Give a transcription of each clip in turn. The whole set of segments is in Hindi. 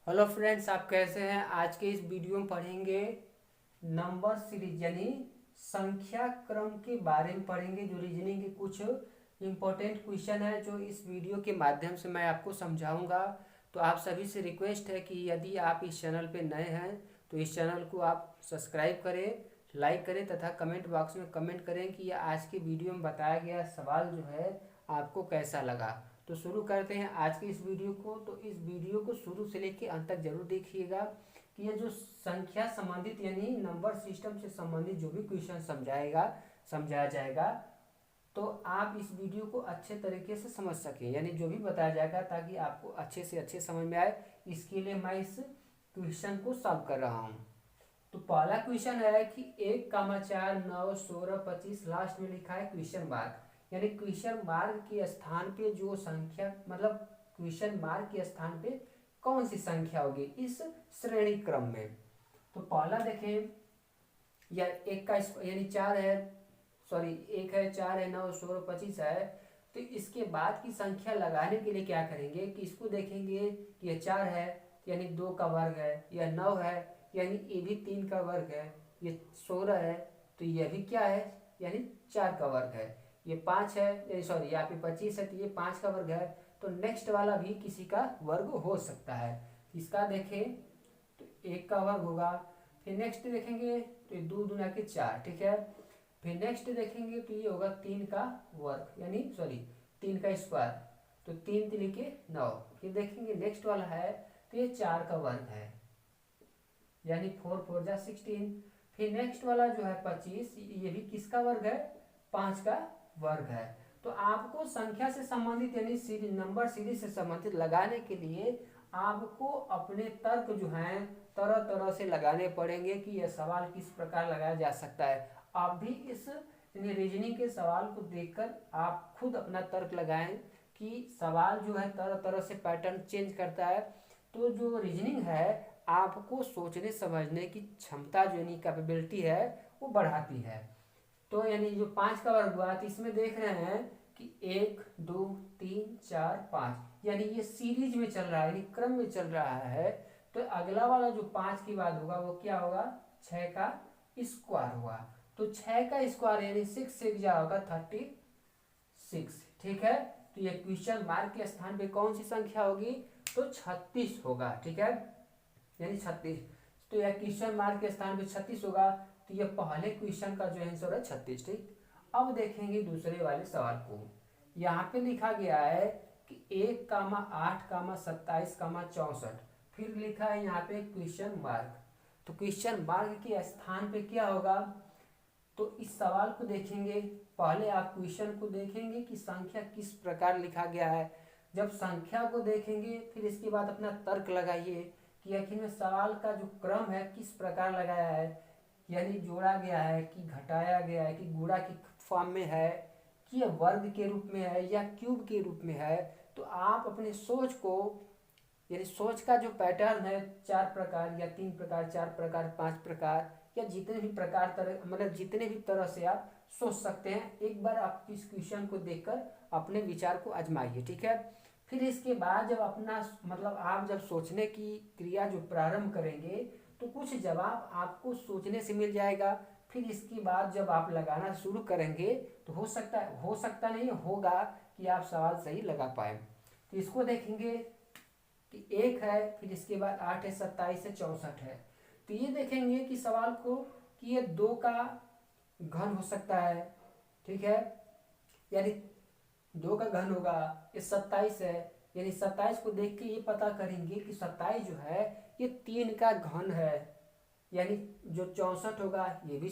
हेलो फ्रेंड्स, आप कैसे हैं। आज के इस वीडियो में पढ़ेंगे नंबर सीरीज यानी संख्या क्रम के बारे में पढ़ेंगे। जो रीजनिंग के कुछ इम्पोर्टेंट क्वेश्चन है जो इस वीडियो के माध्यम से मैं आपको समझाऊंगा। तो आप सभी से रिक्वेस्ट है कि यदि आप इस चैनल पे नए हैं तो इस चैनल को आप सब्सक्राइब करें, लाइक करें तथा कमेंट बॉक्स में कमेंट करें कि यह आज के वीडियो में बताया गया सवाल जो है आपको कैसा लगा। तो शुरू करते हैं आज की इस वीडियो को। तो इस वीडियो को शुरू से लेकर अंत तक जरूर देखिएगा कि ये जो संख्या संबंधित यानी नंबर सिस्टम से संबंधित जो भी क्वेश्चन समझाया जाएगा तो आप इस वीडियो को अच्छे तरीके से समझ सकें, यानी जो भी बताया जाएगा ताकि आपको अच्छे से अच्छे समझ में आए। इसके लिए मैं इस क्वेश्चन को सॉल्व कर रहा हूँ। तो पहला क्वेश्चन है कि 1, 4, 9, 16, 25 लास्ट में लिखा है क्वेश्चन मार्क, यानी क्वेश्चन मार्क के स्थान पे जो संख्या मतलब क्वेश्चन मार्क के स्थान पे कौन सी संख्या होगी इस श्रेणी क्रम में। तो पहला देखें, या एक का यानी 4 है, सॉरी 1 है, 4 है, 9, 16, 25 है। तो इसके बाद की संख्या लगाने के लिए क्या करेंगे कि इसको देखेंगे कि यह 4 है यानी 2 का वर्ग है, यह 9 है यानी ये भी 3 का वर्ग है, ये 16 है तो यह भी क्या है यानी 4 का वर्ग है, ये 5 है, सॉरी यहाँ पे 25 है तो ये 5 का वर्ग है। तो नेक्स्ट वाला भी किसी का वर्ग हो सकता है। इसका देखें तो 1 का वर्ग होगा। फिर नेक्स्ट देखेंगे तो ये 2 दूना के 4, ठीक है। फिर नेक्स्ट देखेंगे तो ये होगा 3 का वर्ग यानी सॉरी 3 का स्क्वायर, तो 3 3 के 9। फिर देखेंगे नेक्स्ट वाला है तो ये 4 का वर्ग है यानी 4 4 जा 16। फिर नेक्स्ट वाला जो है 25, ये भी किसका वर्ग है 5 का वर्ग है। तो आपको संख्या से संबंधित यानी सीरीज नंबर सीरीज से संबंधित लगाने के लिए आपको अपने तर्क जो हैं तरह तरह से लगाने पड़ेंगे कि यह सवाल किस प्रकार लगाया जा सकता है। आप भी इस यानी रीजनिंग के सवाल को देखकर आप खुद अपना तर्क लगाएं कि सवाल जो है तरह तरह से पैटर्न चेंज करता है। तो जो रीजनिंग है आपको सोचने समझने की क्षमता जो यानी कैपेबिलिटी है वो बढ़ाती है। तो यानी जो 5 का वर्ग हुआ तो इसमें देख रहे हैं कि 1 2 3 4 5 यानी ये सीरीज में चल रहा है यानी क्रम में चल रहा है। तो अगला वाला जो 5 की बात होगा वो क्या होगा 6 का स्क्वायर हुआ। तो 6 का स्क्वायर यानी 6 से क्या होगा 36, ठीक है। तो ये क्वेश्चन मार्क के स्थान पे कौन सी संख्या होगी तो 36 होगा, ठीक है, यानी 36। तो यह क्वेश्चन मार्क के स्थान पे 36 होगा। तो यह पहले क्वेश्चन का जो आंसर है 36, ठीक। अब देखेंगे दूसरे वाले सवाल को। यहाँ पे लिखा गया है कि 1, 8, 27, 64, फिर लिखा है यहाँ पे क्वेश्चन मार्क। तो क्वेश्चन मार्क के स्थान पे क्या होगा तो इस सवाल को देखेंगे, पहले आप क्वेश्चन को देखेंगे कि संख्या किस प्रकार लिखा गया है। जब संख्या को देखेंगे फिर इसके बाद अपना तर्क लगाइए कि आखिर में सवाल का जो क्रम है किस प्रकार लगाया है, यानी जोड़ा गया है कि घटाया गया है कि गुणा की फॉर्म में है कि यह वर्ग के रूप में है या क्यूब के रूप में है। तो आप अपने सोच को यानी सोच का जो पैटर्न है 4 प्रकार या 3 प्रकार 4 प्रकार 5 प्रकार या जितने भी प्रकार तरह मतलब जितने भी तरह से आप सोच सकते हैं, एक बार आप इस क्वेश्चन को देखकर अपने विचार को आजमाइए, ठीक है। फिर इसके बाद जब अपना मतलब आप जब सोचने की क्रिया जो प्रारंभ करेंगे तो कुछ जवाब आपको सोचने से मिल जाएगा। फिर इसके बाद जब आप लगाना शुरू करेंगे तो हो सकता नहीं होगा कि आप सवाल सही लगा पाए। तो इसको देखेंगे कि 1 है, फिर इसके बाद 8 है, 27 है, 64 है। तो ये देखेंगे कि सवाल को कि ये 2 का घन हो सकता है, ठीक है, यानी 2 का घन होगा। ये 27 है यानी 27 को देख के ये पता करेंगे कि 27 जो है ये 3 का घन है, यानी जो 64 होगा ये भी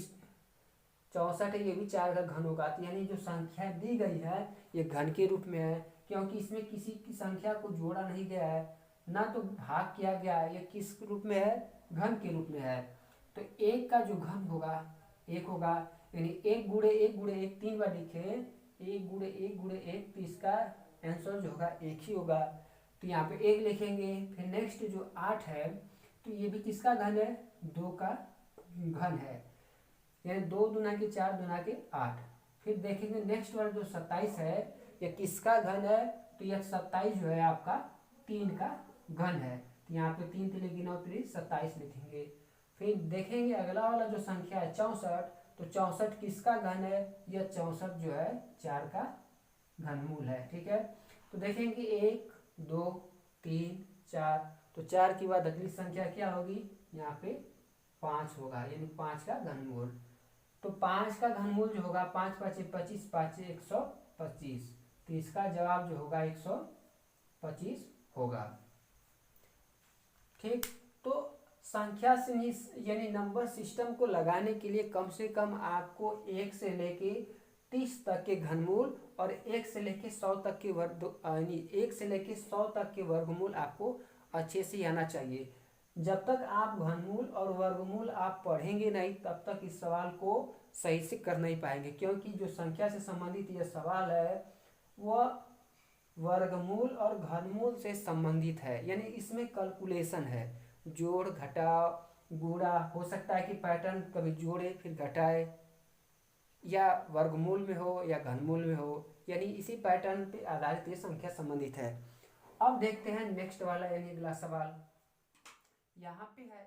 64 है, ये भी 4 का घन होगा। तो यानी जो संख्या दी गई है ये घन के रूप में है क्योंकि इसमें किसी की संख्या को जोड़ा नहीं गया है ना तो भाग किया गया है, ये किस रूप में है घन के रूप में है। तो 1 का जो घन होगा 1 होगा, यानी 1 गुणे 1 गुणे 1 3 बार लिखे 1 गुणे 1 गुणे 1 तो इसका आंसर जो होगा 1 ही होगा। तो यहाँ पे 1 लिखेंगे। फिर नेक्स्ट जो 8 है तो ये भी किसका घन है 2 का घन है, यानी 2 दूना के 4 दूना के 8। फिर देखेंगे नेक्स्ट वाला जो 27 है यह किसका घन है तो यह 27 जो है आपका 3 का घन है। तो यहाँ पे 3 3 9 3 27 लिखेंगे। फिर देखेंगे अगला वाला जो संख्या है 64, तो 64 किसका घन है? यह 64 जो है 4 का घनमूल है। ठीक है, तो देखेंगे 1 2 3 4, तो 4 के बाद अगली संख्या क्या होगी? यहाँ पे 5 होगा, यानी 5 का घनमूल। तो 5 का घनमूल जो होगा 5 5 25, 5 125, तो इसका जवाब जो होगा 125 होगा। ठीक, तो संख्या से यानी नंबर सिस्टम को लगाने के लिए कम से कम आपको 1 से लेके 30 तक के घनमूल और 1 से लेके 100 तक के यानी 1 से लेके 100 तक के वर्गमूल आपको अच्छे से आना चाहिए। जब तक आप घनमूल और वर्गमूल आप पढ़ेंगे नहीं तब तक इस सवाल को सही से कर नहीं पाएंगे, क्योंकि जो संख्या से संबंधित यह सवाल है वह वर्गमूल और घनमूल से संबंधित है, यानी इसमें कैलकुलेशन है, जोड़ घटाव गुणा। हो सकता है कि पैटर्न कभी जोड़े फिर घटाए, या वर्गमूल में हो या घनमूल में हो, यानी इसी पैटर्न पे आधारित ये संख्या संबंधित है। अब देखते हैं नेक्स्ट वाला यानी अगला सवाल। यहाँ पे है